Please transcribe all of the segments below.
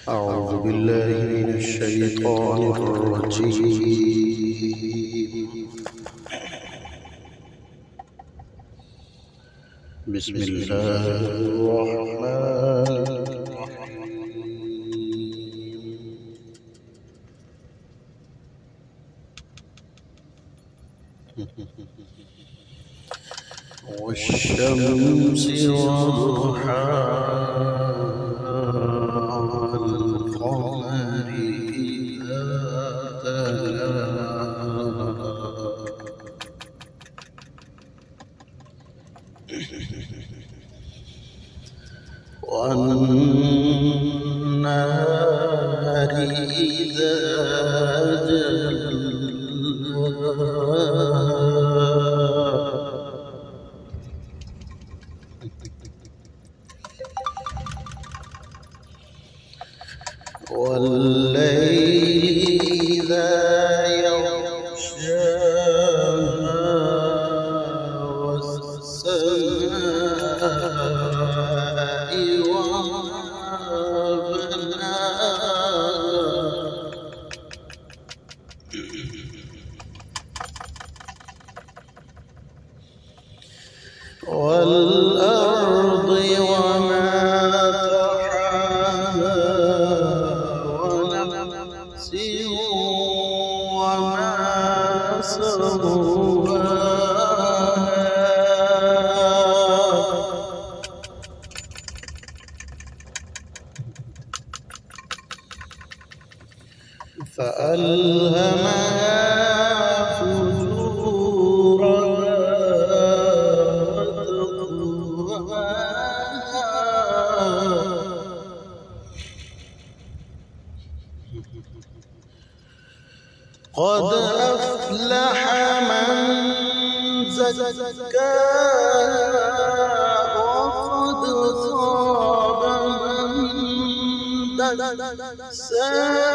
أعوذ بالله من الشيطان الرجيم. بسم الله الرحمن الرحيم. والشمس وضحاها والقمر إذا تلاها والنهار إذا جلاها والليل إذا يغشاها والسماء وما بناها والأرض وما طحاها ونفس وما سواها فألهمها فجورها قد أفلح من زكاها وقد خاب من دساها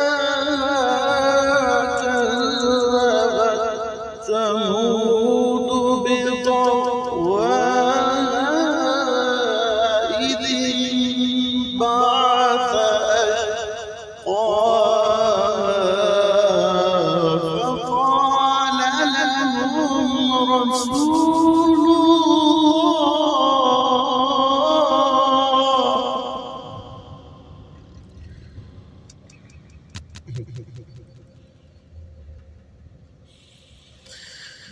كذبت ثمود بطغواها إذ انبعث أشقاها رسول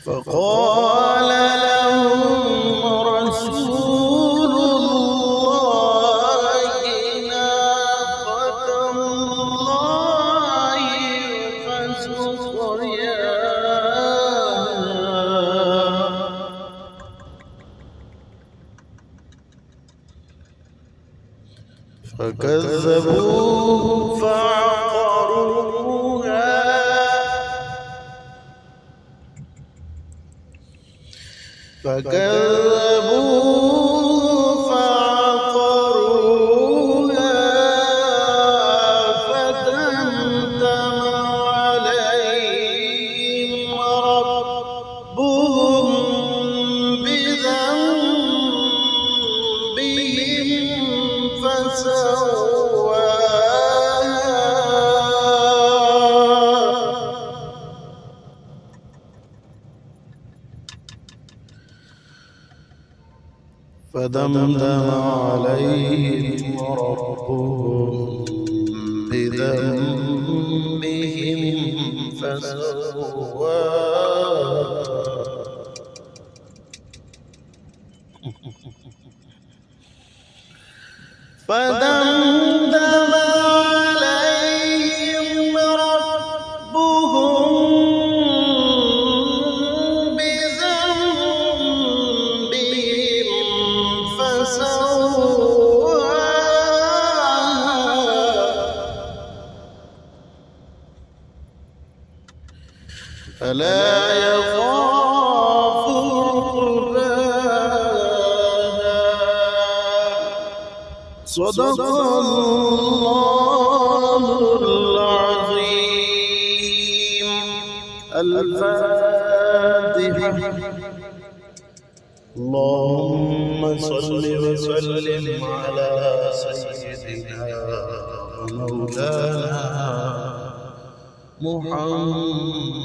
فقال لهم رسول الله ناقة الله فسقياها فكذبوه فعقروها فدمدم عليهم ربهم بذنبهم فسواها فدمدم عليهم ربهم بذنبهم فسواها فدمدم عليهم ربهم بذنبهم فسواها فلا يخاف عقباها. صدق الله العظيم. الفاتحة. اللهم صل وسلم على سيدنا سيدنا ومولانا محمد